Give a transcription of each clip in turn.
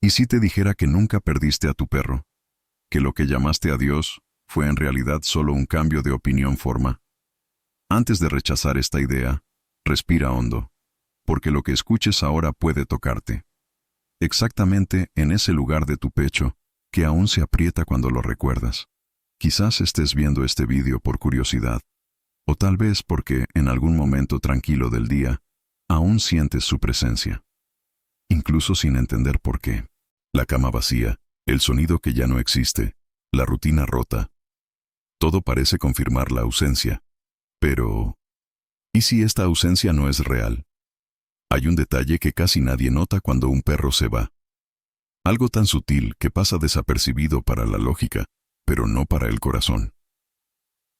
¿Y si te dijera que nunca perdiste a tu perro? Que lo que llamaste a Dios fue en realidad solo un cambio de opinión forma. Antes de rechazar esta idea, respira hondo, porque lo que escuches ahora puede tocarte. Exactamente en ese lugar de tu pecho que aún se aprieta cuando lo recuerdas. Quizás estés viendo este vídeo por curiosidad, o tal vez porque en algún momento tranquilo del día aún sientes su presencia, incluso sin entender por qué. La cama vacía, el sonido que ya no existe, la rutina rota. Todo parece confirmar la ausencia. Pero, ¿y si esta ausencia no es real? Hay un detalle que casi nadie nota cuando un perro se va. Algo tan sutil que pasa desapercibido para la lógica, pero no para el corazón.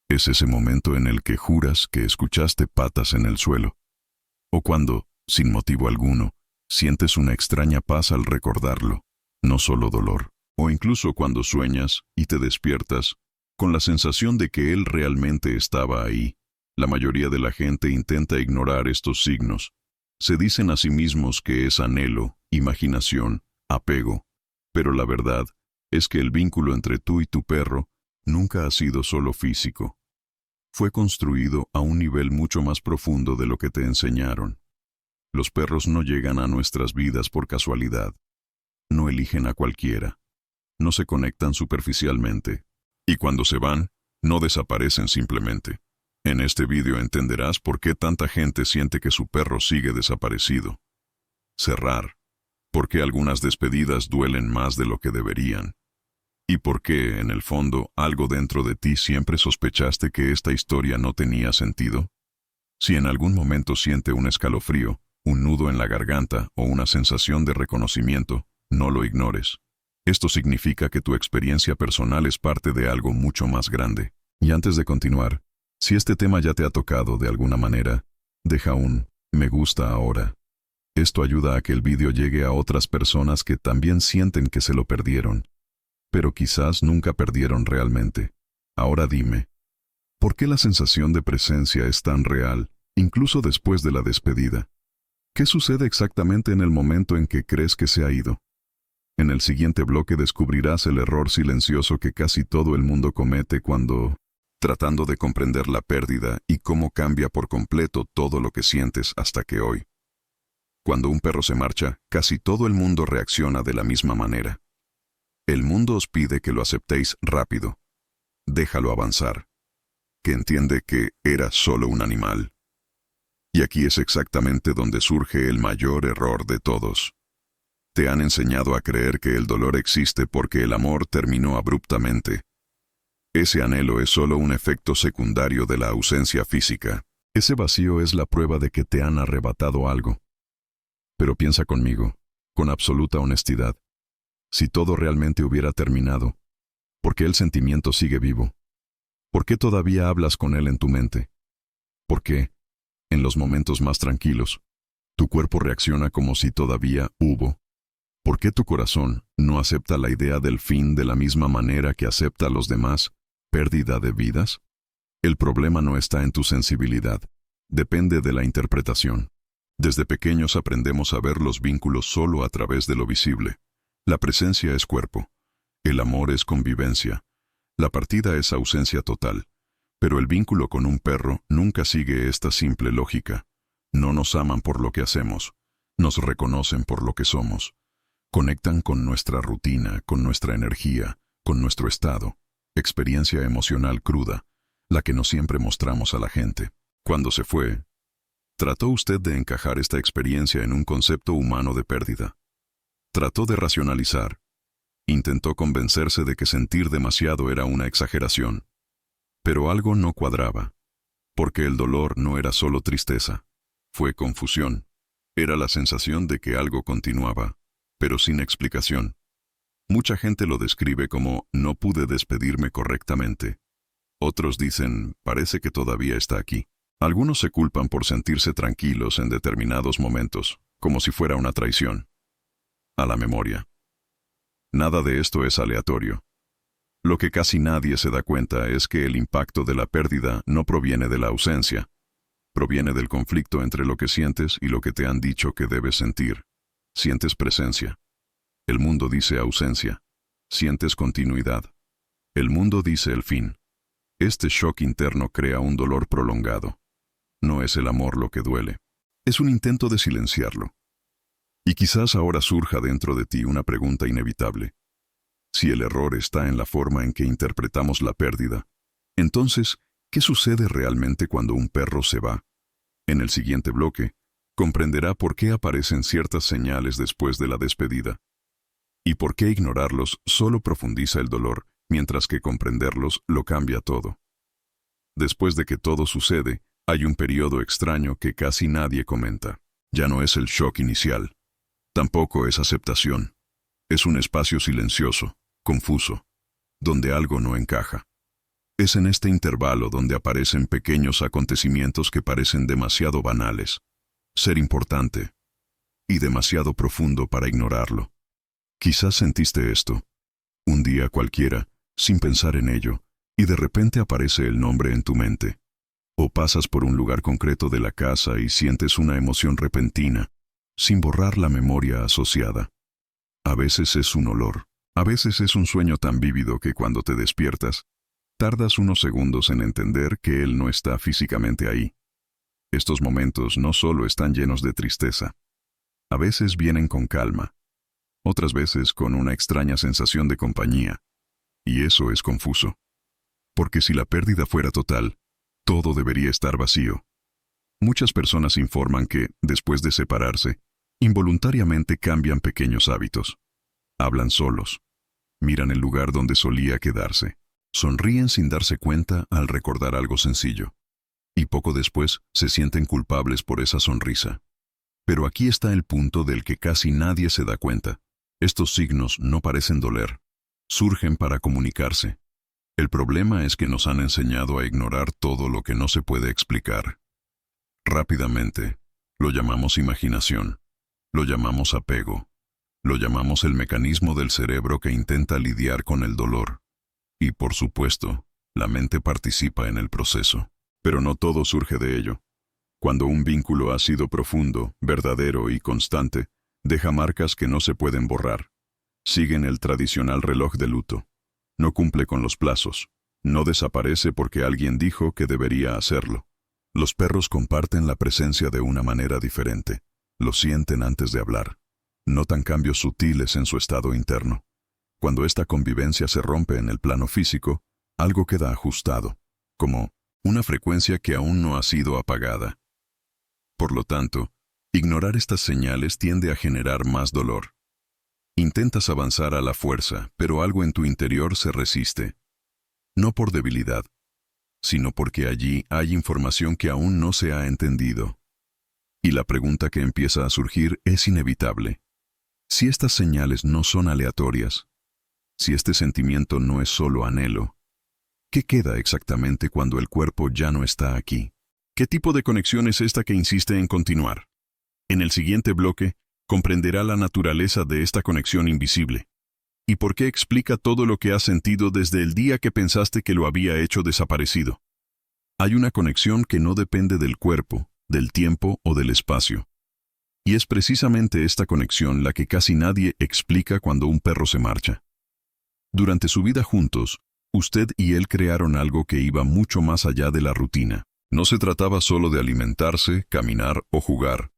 Es ese momento en el que juras que escuchaste patas en el suelo. O cuando, sin motivo alguno, sientes una extraña paz al recordarlo, no solo dolor. O incluso cuando sueñas y te despiertas con la sensación de que él realmente estaba ahí. La mayoría de la gente intenta ignorar estos signos. Se dicen a sí mismos que es anhelo, imaginación, apego. Pero la verdad es que el vínculo entre tú y tu perro nunca ha sido solo físico. Fue construido a un nivel mucho más profundo de lo que te enseñaron. Los perros no llegan a nuestras vidas por casualidad. No eligen a cualquiera. No se conectan superficialmente. Y cuando se van, no desaparecen simplemente. En este vídeo entenderás por qué tanta gente siente que su perro sigue desaparecido. Cerrar. Por qué algunas despedidas duelen más de lo que deberían. Y por qué, en el fondo, algo dentro de ti siempre sospechaste que esta historia no tenía sentido. Si en algún momento siente un escalofrío, un nudo en la garganta o una sensación de reconocimiento, no lo ignores. Esto significa que tu experiencia personal es parte de algo mucho más grande. Y antes de continuar, si este tema ya te ha tocado de alguna manera, deja un me gusta ahora. Esto ayuda a que el vídeo llegue a otras personas que también sienten que se lo perdieron, pero quizás nunca perdieron realmente. Ahora dime, ¿por qué la sensación de presencia es tan real, incluso después de la despedida? ¿Qué sucede exactamente en el momento en que crees que se ha ido? En el siguiente bloque descubrirás el error silencioso que casi todo el mundo comete cuando tratando de comprender la pérdida y cómo cambia por completo todo lo que sientes hasta que hoy. Cuando un perro se marcha, casi todo el mundo reacciona de la misma manera. El mundo os pide que lo aceptéis rápido. Déjalo avanzar. Que entiende que era solo un animal. Y aquí es exactamente donde surge el mayor error de todos. Te han enseñado a creer que el dolor existe porque el amor terminó abruptamente. Ese anhelo es solo un efecto secundario de la ausencia física. Ese vacío es la prueba de que te han arrebatado algo. Pero piensa conmigo, con absoluta honestidad. Si todo realmente hubiera terminado, ¿por qué el sentimiento sigue vivo? ¿Por qué todavía hablas con él en tu mente? ¿Por qué, en los momentos más tranquilos, tu cuerpo reacciona como si todavía hubo? ¿Por qué tu corazón no acepta la idea del fin de la misma manera que acepta a los demás? ¿Pérdida de vidas? El problema no está en tu sensibilidad, depende de la interpretación. Desde pequeños aprendemos a ver los vínculos solo a través de lo visible. La presencia es cuerpo, el amor es convivencia, la partida es ausencia total. Pero el vínculo con un perro nunca sigue esta simple lógica. No nos aman por lo que hacemos, nos reconocen por lo que somos. Conectan con nuestra rutina, con nuestra energía, con nuestro estado. Experiencia emocional cruda, la que no siempre mostramos a la gente. Cuando se fue, ¿trató usted de encajar esta experiencia en un concepto humano de pérdida? Trató de racionalizar. Intentó convencerse de que sentir demasiado era una exageración. Pero algo no cuadraba. Porque el dolor no era solo tristeza. Fue confusión. Era la sensación de que algo continuaba, pero sin explicación. Mucha gente lo describe como no pude despedirme correctamente. Otros dicen, parece que todavía está aquí. Algunos se culpan por sentirse tranquilos en determinados momentos, como si fuera una traición a la memoria. Nada de esto es aleatorio. Lo que casi nadie se da cuenta es que el impacto de la pérdida no proviene de la ausencia. Proviene del conflicto entre lo que sientes y lo que te han dicho que debes sentir. Sientes presencia. El mundo dice ausencia. Sientes continuidad. El mundo dice el fin. Este shock interno crea un dolor prolongado. No es el amor lo que duele. Es un intento de silenciarlo. Y quizás ahora surja dentro de ti una pregunta inevitable. Si el error está en la forma en que interpretamos la pérdida, entonces, ¿qué sucede realmente cuando un perro se va? En el siguiente bloque, comprenderá por qué aparecen ciertas señales después de la despedida. Y por qué ignorarlos solo profundiza el dolor, mientras que comprenderlos lo cambia todo. Después de que todo sucede, hay un periodo extraño que casi nadie comenta. Ya no es el shock inicial. Tampoco es aceptación. Es un espacio silencioso, confuso, donde algo no encaja. Es en este intervalo donde aparecen pequeños acontecimientos que parecen demasiado banales, ser importante, y demasiado profundo para ignorarlo. Quizás sentiste esto, un día cualquiera, sin pensar en ello, y de repente aparece el nombre en tu mente. O pasas por un lugar concreto de la casa y sientes una emoción repentina, sin borrar la memoria asociada. A veces es un olor, a veces es un sueño tan vívido que cuando te despiertas, tardas unos segundos en entender que él no está físicamente ahí. Estos momentos no solo están llenos de tristeza, a veces vienen con calma, otras veces con una extraña sensación de compañía, y eso es confuso. Porque si la pérdida fuera total, todo debería estar vacío. Muchas personas informan que, después de separarse, involuntariamente cambian pequeños hábitos. Hablan solos, miran el lugar donde solía quedarse, sonríen sin darse cuenta al recordar algo sencillo, y poco después se sienten culpables por esa sonrisa. Pero aquí está el punto del que casi nadie se da cuenta. Estos signos no parecen doler, surgen para comunicarse. El problema es que nos han enseñado a ignorar todo lo que no se puede explicar. Rápidamente, lo llamamos imaginación, lo llamamos apego, lo llamamos el mecanismo del cerebro que intenta lidiar con el dolor. Y por supuesto, la mente participa en el proceso. Pero no todo surge de ello. Cuando un vínculo ha sido profundo, verdadero y constante, deja marcas que no se pueden borrar. Siguen el tradicional reloj de luto. No cumple con los plazos. No desaparece porque alguien dijo que debería hacerlo. Los perros comparten la presencia de una manera diferente. Lo sienten antes de hablar. Notan cambios sutiles en su estado interno. Cuando esta convivencia se rompe en el plano físico, algo queda ajustado, como una frecuencia que aún no ha sido apagada. Por lo tanto, ignorar estas señales tiende a generar más dolor. Intentas avanzar a la fuerza, pero algo en tu interior se resiste. No por debilidad, sino porque allí hay información que aún no se ha entendido. Y la pregunta que empieza a surgir es inevitable. Si estas señales no son aleatorias, si este sentimiento no es solo anhelo, ¿qué queda exactamente cuando el cuerpo ya no está aquí? ¿Qué tipo de conexión es esta que insiste en continuar? En el siguiente bloque, comprenderá la naturaleza de esta conexión invisible y por qué explica todo lo que has sentido desde el día que pensaste que lo había hecho desaparecido. Hay una conexión que no depende del cuerpo, del tiempo o del espacio. Y es precisamente esta conexión la que casi nadie explica cuando un perro se marcha. Durante su vida juntos, usted y él crearon algo que iba mucho más allá de la rutina. No se trataba solo de alimentarse, caminar o jugar.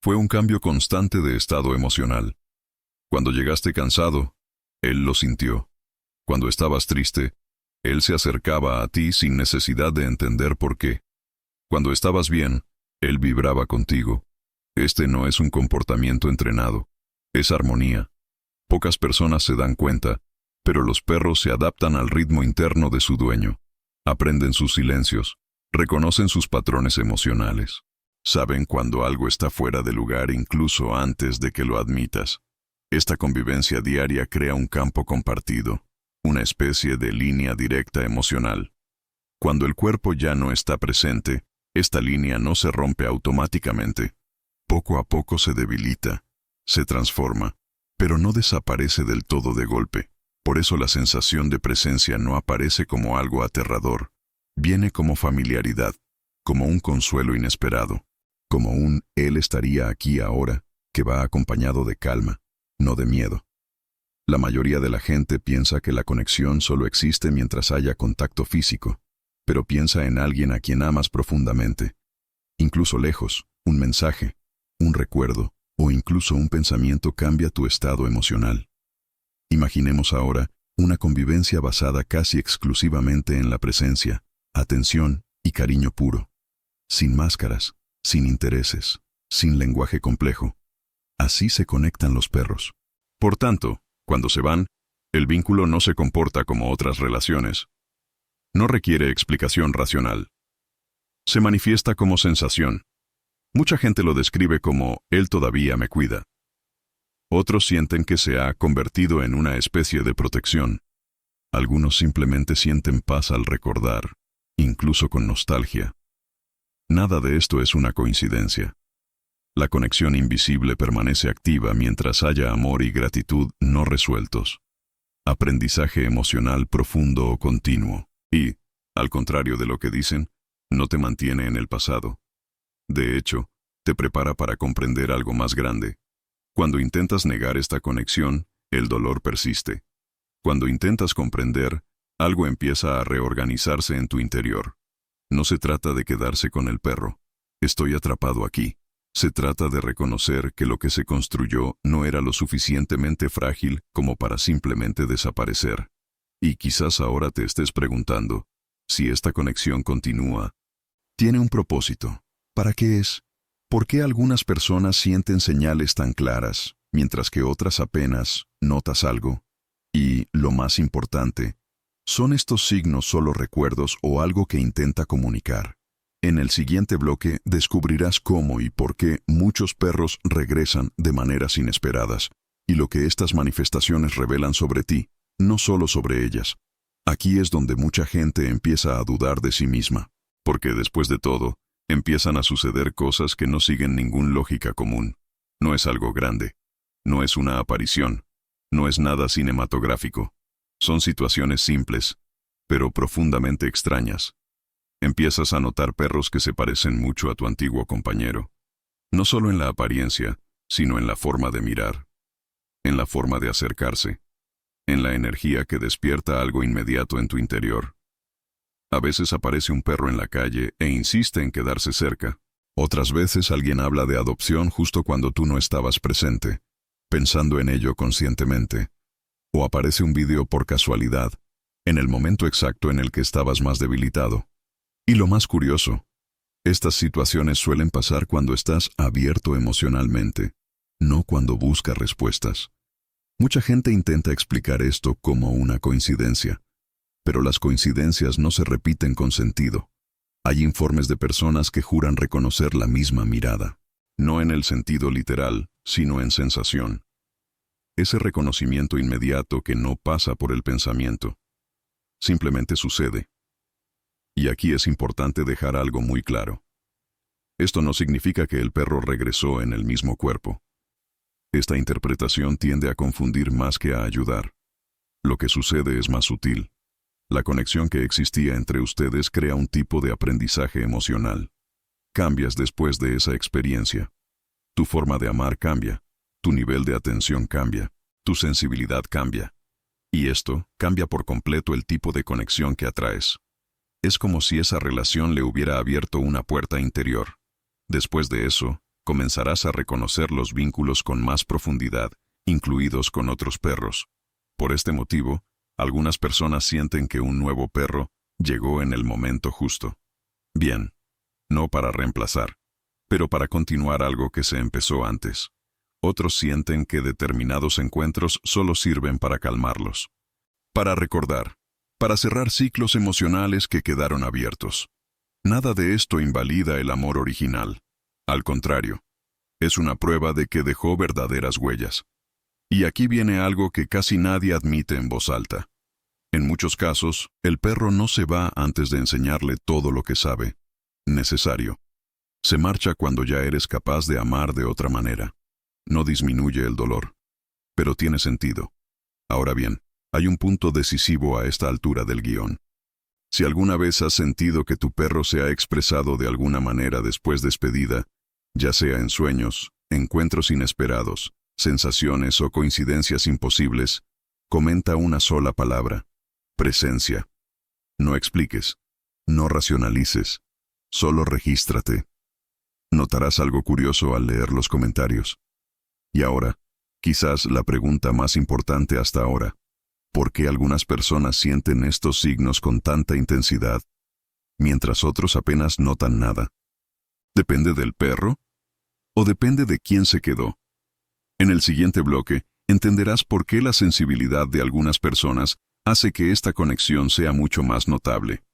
Fue un cambio constante de estado emocional. Cuando llegaste cansado, él lo sintió. Cuando estabas triste, él se acercaba a ti sin necesidad de entender por qué. Cuando estabas bien, él vibraba contigo. Este no es un comportamiento entrenado, es armonía. Pocas personas se dan cuenta, pero los perros se adaptan al ritmo interno de su dueño. Aprenden sus silencios, reconocen sus patrones emocionales. Saben cuando algo está fuera de lugar incluso antes de que lo admitas. Esta convivencia diaria crea un campo compartido, una especie de línea directa emocional. Cuando el cuerpo ya no está presente, esta línea no se rompe automáticamente. Poco a poco se debilita, se transforma, pero no desaparece del todo de golpe. Por eso la sensación de presencia no aparece como algo aterrador. Viene como familiaridad, como un consuelo inesperado, como un «él estaría aquí ahora», que va acompañado de calma, no de miedo. La mayoría de la gente piensa que la conexión solo existe mientras haya contacto físico, pero piensa en alguien a quien amas profundamente. Incluso lejos, un mensaje, un recuerdo o incluso un pensamiento cambia tu estado emocional. Imaginemos ahora una convivencia basada casi exclusivamente en la presencia, atención y cariño puro, sin máscaras, sin intereses, sin lenguaje complejo. Así se conectan los perros. Por tanto, cuando se van, el vínculo no se comporta como otras relaciones. No requiere explicación racional. Se manifiesta como sensación. Mucha gente lo describe como «él todavía me cuida». Otros sienten que se ha convertido en una especie de protección. Algunos simplemente sienten paz al recordar, incluso con nostalgia. Nada de esto es una coincidencia. La conexión invisible permanece activa mientras haya amor y gratitud no resueltos. Aprendizaje emocional profundo o continuo. Y, al contrario de lo que dicen, no te mantiene en el pasado. De hecho, te prepara para comprender algo más grande. Cuando intentas negar esta conexión, el dolor persiste. Cuando intentas comprender, algo empieza a reorganizarse en tu interior. No se trata de quedarse con el perro. Estoy atrapado aquí. Se trata de reconocer que lo que se construyó no era lo suficientemente frágil como para simplemente desaparecer. Y quizás ahora te estés preguntando, si esta conexión continúa, tiene un propósito. ¿Para qué es? ¿Por qué algunas personas sienten señales tan claras, mientras que otras apenas notas algo? Y, lo más importante, ¿son estos signos solo recuerdos o algo que intenta comunicar? En el siguiente bloque descubrirás cómo y por qué muchos perros regresan de maneras inesperadas, y lo que estas manifestaciones revelan sobre ti, no solo sobre ellas. Aquí es donde mucha gente empieza a dudar de sí misma, porque después de todo, empiezan a suceder cosas que no siguen ninguna lógica común. No es algo grande, no es una aparición, no es nada cinematográfico. Son situaciones simples, pero profundamente extrañas. Empiezas a notar perros que se parecen mucho a tu antiguo compañero. No solo en la apariencia, sino en la forma de mirar, en la forma de acercarse, en la energía que despierta algo inmediato en tu interior. A veces aparece un perro en la calle e insiste en quedarse cerca. Otras veces alguien habla de adopción justo cuando tú no estabas presente, pensando en ello conscientemente. O aparece un video por casualidad, en el momento exacto en el que estabas más debilitado. Y lo más curioso, estas situaciones suelen pasar cuando estás abierto emocionalmente, no cuando buscas respuestas. Mucha gente intenta explicar esto como una coincidencia, pero las coincidencias no se repiten con sentido. Hay informes de personas que juran reconocer la misma mirada, no en el sentido literal, sino en sensación. Ese reconocimiento inmediato que no pasa por el pensamiento, simplemente sucede. Y aquí es importante dejar algo muy claro. Esto no significa que el perro regresó en el mismo cuerpo. Esta interpretación tiende a confundir más que a ayudar. Lo que sucede es más sutil. La conexión que existía entre ustedes crea un tipo de aprendizaje emocional. Cambias después de esa experiencia. Tu forma de amar cambia. Tu nivel de atención cambia. Tu sensibilidad cambia. Y esto cambia por completo el tipo de conexión que atraes. Es como si esa relación le hubiera abierto una puerta interior. Después de eso, comenzarás a reconocer los vínculos con más profundidad, incluidos con otros perros. Por este motivo, algunas personas sienten que un nuevo perro llegó en el momento justo. Bien, no para reemplazar, pero para continuar algo que se empezó antes. Otros sienten que determinados encuentros solo sirven para calmarlos, para recordar, para cerrar ciclos emocionales que quedaron abiertos. Nada de esto invalida el amor original. Al contrario, es una prueba de que dejó verdaderas huellas. Y aquí viene algo que casi nadie admite en voz alta. En muchos casos, el perro no se va antes de enseñarle todo lo que sabe. Necesario. Se marcha cuando ya eres capaz de amar de otra manera. No disminuye el dolor. Pero tiene sentido. Ahora bien, hay un punto decisivo a esta altura del guión. Si alguna vez has sentido que tu perro se ha expresado de alguna manera después de despedida, ya sea en sueños, encuentros inesperados, sensaciones o coincidencias imposibles, Comenta una sola palabra: presencia. No expliques, no racionalices, solo regístrate. Notarás algo curioso al leer los comentarios. Y ahora, quizás la pregunta más importante hasta ahora: ¿por qué algunas personas sienten estos signos con tanta intensidad, mientras otros apenas notan nada? ¿Depende del perro? ¿O depende de quién se quedó? En el siguiente bloque, entenderás por qué la sensibilidad de algunas personas hace que esta conexión sea mucho más notable.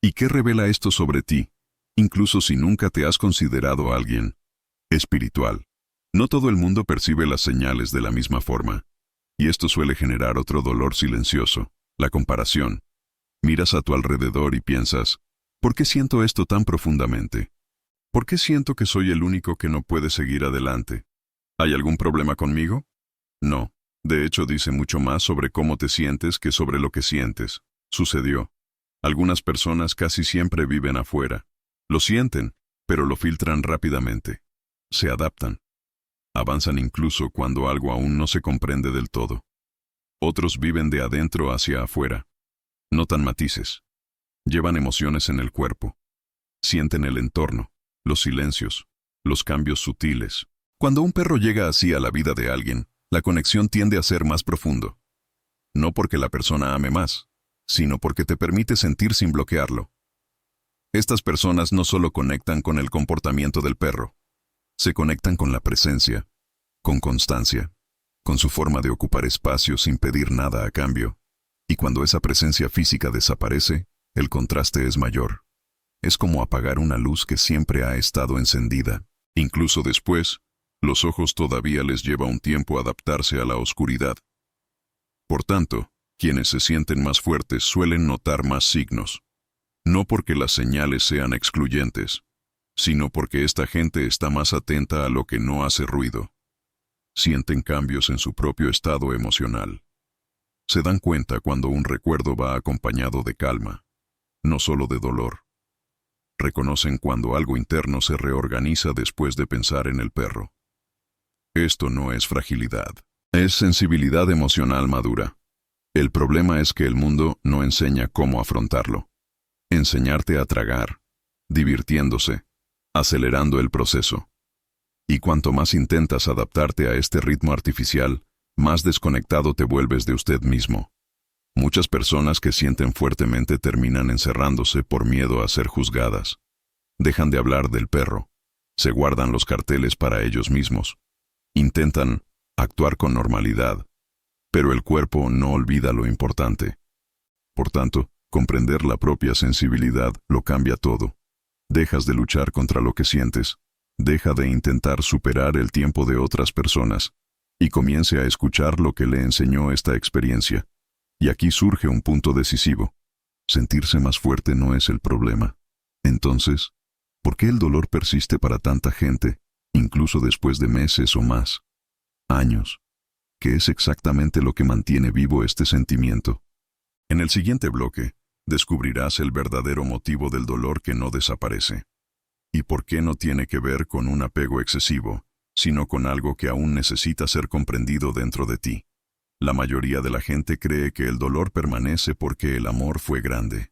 ¿Y qué revela esto sobre ti, incluso si nunca te has considerado alguien espiritual? No todo el mundo percibe las señales de la misma forma, y esto suele generar otro dolor silencioso: la comparación. Miras a tu alrededor y piensas: ¿por qué siento esto tan profundamente? ¿Por qué siento que soy el único que no puede seguir adelante? ¿Hay algún problema conmigo? No. De hecho, dice mucho más sobre cómo te sientes que sobre lo que sientes. Sucedió. Algunas personas casi siempre viven afuera. Lo sienten, pero lo filtran rápidamente. Se adaptan. Avanzan incluso cuando algo aún no se comprende del todo. Otros viven de adentro hacia afuera. Notan matices. Llevan emociones en el cuerpo. Sienten el entorno, los silencios, los cambios sutiles. Cuando un perro llega así a la vida de alguien, la conexión tiende a ser más profundo. No porque la persona ame más, sino porque te permite sentir sin bloquearlo. Estas personas no solo conectan con el comportamiento del perro, se conectan con la presencia, con constancia, con su forma de ocupar espacio sin pedir nada a cambio. Y cuando esa presencia física desaparece, el contraste es mayor. Es como apagar una luz que siempre ha estado encendida. Incluso después, los ojos todavía les lleva un tiempo adaptarse a la oscuridad. Por tanto, quienes se sienten más fuertes suelen notar más signos. No porque las señales sean excluyentes, sino porque esta gente está más atenta a lo que no hace ruido. Sienten cambios en su propio estado emocional. Se dan cuenta cuando un recuerdo va acompañado de calma, no solo de dolor. Reconocen cuando algo interno se reorganiza después de pensar en el perro. Esto no es fragilidad, es sensibilidad emocional madura. El problema es que el mundo no enseña cómo afrontarlo. Enseñarte a tragar, divirtiéndose, acelerando el proceso. Y cuanto más intentas adaptarte a este ritmo artificial, más desconectado te vuelves de usted mismo. Muchas personas que sienten fuertemente terminan encerrándose por miedo a ser juzgadas. Dejan de hablar del perro, se guardan los carteles para ellos mismos. Intentan actuar con normalidad, pero el cuerpo no olvida lo importante. Por tanto, comprender la propia sensibilidad lo cambia todo. Dejas de luchar contra lo que sientes, deja de intentar superar el tiempo de otras personas, y comience a escuchar lo que le enseñó esta experiencia. Y aquí surge un punto decisivo. Sentirse más fuerte no es el problema. Entonces, ¿por qué el dolor persiste para tanta gente, incluso después de meses o más? Años. ¿Qué es exactamente lo que mantiene vivo este sentimiento? En el siguiente bloque, descubrirás el verdadero motivo del dolor que no desaparece. Y por qué no tiene que ver con un apego excesivo, sino con algo que aún necesita ser comprendido dentro de ti. La mayoría de la gente cree que el dolor permanece porque el amor fue grande.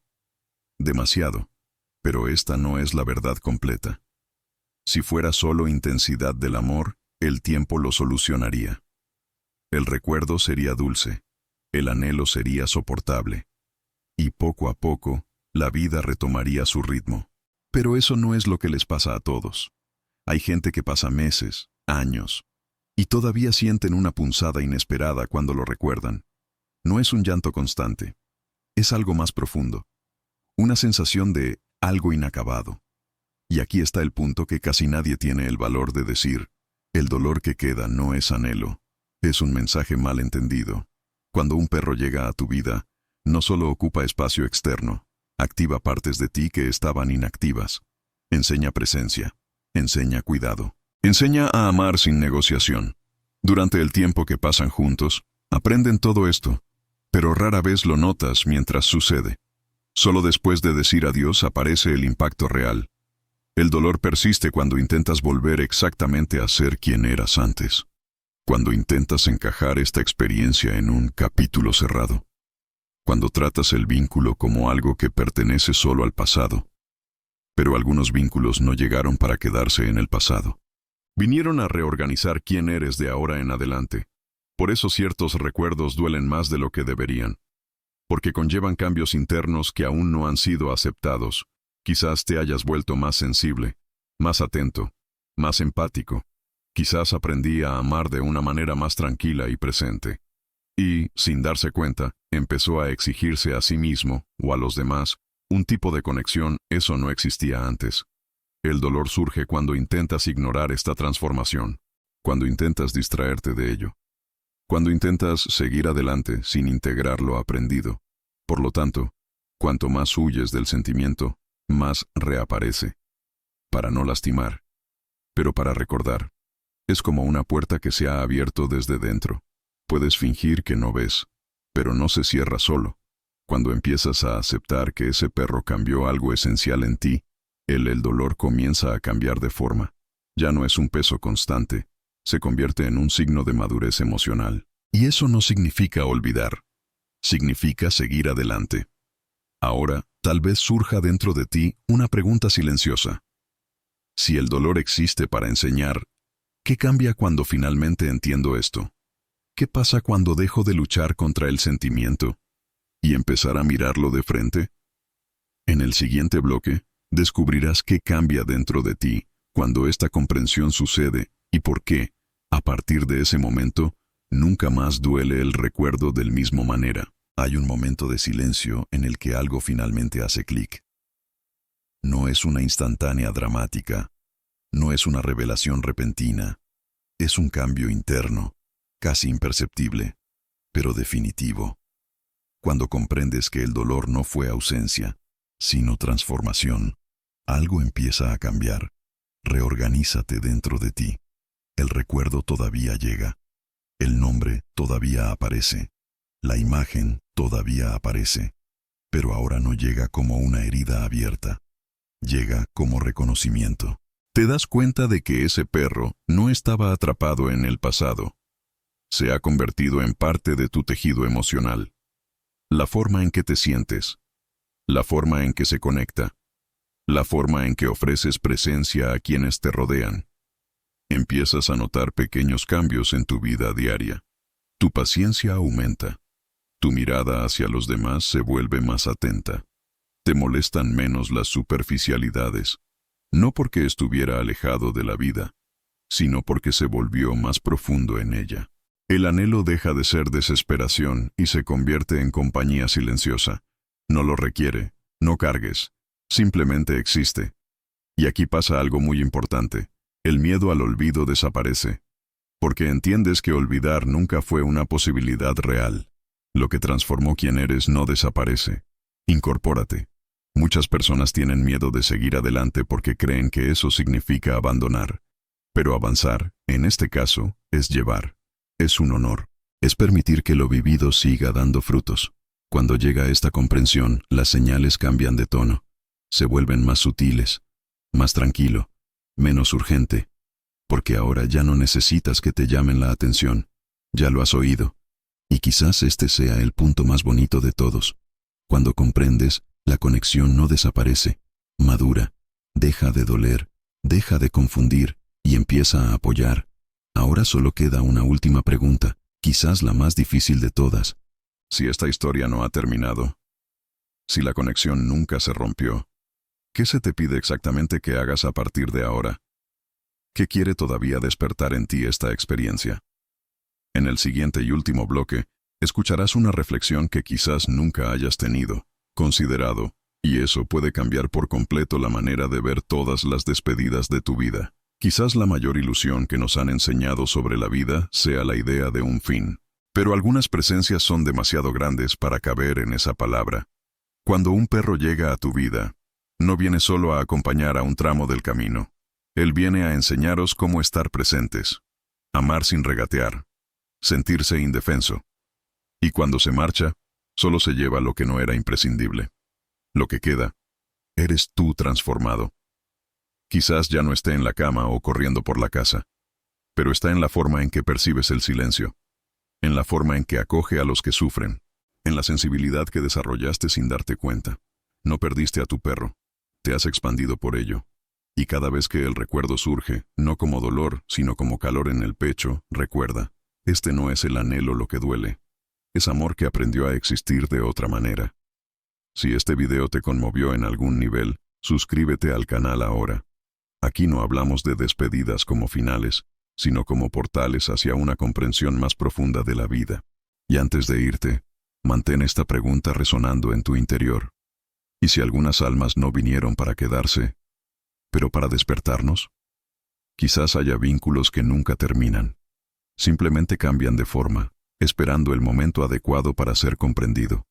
Demasiado. Pero esta no es la verdad completa. Si fuera solo intensidad del amor, el tiempo lo solucionaría. El recuerdo sería dulce, el anhelo sería soportable. Y poco a poco, la vida retomaría su ritmo. Pero eso no es lo que les pasa a todos. Hay gente que pasa meses, años, y todavía sienten una punzada inesperada cuando lo recuerdan. No es un llanto constante, es algo más profundo. Una sensación de algo inacabado. Y aquí está el punto que casi nadie tiene el valor de decir: el dolor que queda no es anhelo, es un mensaje mal entendido. Cuando un perro llega a tu vida, no solo ocupa espacio externo, activa partes de ti que estaban inactivas. Enseña presencia, enseña cuidado, enseña a amar sin negociación. Durante el tiempo que pasan juntos, aprenden todo esto, pero rara vez lo notas mientras sucede. Solo después de decir adiós aparece el impacto real. El dolor persiste cuando intentas volver exactamente a ser quien eras antes. Cuando intentas encajar esta experiencia en un capítulo cerrado. Cuando tratas el vínculo como algo que pertenece solo al pasado. Pero algunos vínculos no llegaron para quedarse en el pasado. Vinieron a reorganizar quién eres de ahora en adelante. Por eso ciertos recuerdos duelen más de lo que deberían. Porque conllevan cambios internos que aún no han sido aceptados. Quizás te hayas vuelto más sensible, más atento, más empático. Quizás aprendí a amar de una manera más tranquila y presente. Y, sin darse cuenta, empezó a exigirse a sí mismo, o a los demás, un tipo de conexión. Eso no existía antes. El dolor surge cuando intentas ignorar esta transformación, cuando intentas distraerte de ello, cuando intentas seguir adelante sin integrar lo aprendido. Por lo tanto, cuanto más huyes del sentimiento, más reaparece. Para no lastimar, pero para recordar. Es como una puerta que se ha abierto desde dentro. Puedes fingir que no ves, pero no se cierra solo. Cuando empiezas a aceptar que ese perro cambió algo esencial en ti, el dolor comienza a cambiar de forma. Ya no es un peso constante, se convierte en un signo de madurez emocional. Y eso no significa olvidar. Significa seguir adelante. Ahora, tal vez surja dentro de ti una pregunta silenciosa. Si el dolor existe para enseñar, ¿qué cambia cuando finalmente entiendo esto? ¿Qué pasa cuando dejo de luchar contra el sentimiento y empezar a mirarlo de frente? En el siguiente bloque, descubrirás qué cambia dentro de ti cuando esta comprensión sucede y por qué, a partir de ese momento, nunca más duele el recuerdo del mismo manera. Hay un momento de silencio en el que algo finalmente hace clic. No es una instantánea dramática, no es una revelación repentina, es un cambio interno, casi imperceptible, pero definitivo. Cuando comprendes que el dolor no fue ausencia, sino transformación, algo empieza a cambiar. Reorganízate dentro de ti. El recuerdo todavía llega. El nombre todavía aparece. La imagen todavía aparece. Pero ahora no llega como una herida abierta. Llega como reconocimiento. Te das cuenta de que ese perro no estaba atrapado en el pasado. Se ha convertido en parte de tu tejido emocional. La forma en que te sientes. La forma en que se conecta. La forma en que ofreces presencia a quienes te rodean. Empiezas a notar pequeños cambios en tu vida diaria. Tu paciencia aumenta. Tu mirada hacia los demás se vuelve más atenta. Te molestan menos las superficialidades, no porque estuviera alejado de la vida, sino porque se volvió más profundo en ella. El anhelo deja de ser desesperación y se convierte en compañía silenciosa. No lo requiere, no cargues, simplemente existe. Y aquí pasa algo muy importante. El miedo al olvido desaparece, porque entiendes que olvidar nunca fue una posibilidad real. Lo que transformó quién eres no desaparece. Incorpórate. Muchas personas tienen miedo de seguir adelante porque creen que eso significa abandonar. Pero avanzar, en este caso, es llevar. Es un honor. Es permitir que lo vivido siga dando frutos. Cuando llega esta comprensión, las señales cambian de tono. Se vuelven más sutiles, más tranquilo, menos urgente. Porque ahora ya no necesitas que te llamen la atención. Ya lo has oído. Y quizás este sea el punto más bonito de todos. Cuando comprendes, la conexión no desaparece, madura, deja de doler, deja de confundir y empieza a apoyar. Ahora solo queda una última pregunta, quizás la más difícil de todas. Si esta historia no ha terminado, si la conexión nunca se rompió, ¿qué se te pide exactamente que hagas a partir de ahora? ¿Qué quiere todavía despertar en ti esta experiencia? En el siguiente y último bloque, escucharás una reflexión que quizás nunca hayas tenido, considerado, y eso puede cambiar por completo la manera de ver todas las despedidas de tu vida. Quizás la mayor ilusión que nos han enseñado sobre la vida sea la idea de un fin, pero algunas presencias son demasiado grandes para caber en esa palabra. Cuando un perro llega a tu vida, no viene solo a acompañar a un tramo del camino. Él viene a enseñaros cómo estar presentes, amar sin regatear, sentirse indefenso. Y cuando se marcha, solo se lleva lo que no era imprescindible. Lo que queda, eres tú transformado. Quizás ya no esté en la cama o corriendo por la casa, pero está en la forma en que percibes el silencio, en la forma en que acoge a los que sufren, en la sensibilidad que desarrollaste sin darte cuenta. No perdiste a tu perro, te has expandido por ello. Y cada vez que el recuerdo surge, no como dolor, sino como calor en el pecho, recuerda, este no es el anhelo lo que duele, es amor que aprendió a existir de otra manera. Si este video te conmovió en algún nivel, suscríbete al canal ahora. Aquí no hablamos de despedidas como finales, sino como portales hacia una comprensión más profunda de la vida. Y antes de irte, mantén esta pregunta resonando en tu interior. ¿Y si algunas almas no vinieron para quedarse, pero para despertarnos? Quizás haya vínculos que nunca terminan. Simplemente cambian de forma, esperando el momento adecuado para ser comprendido.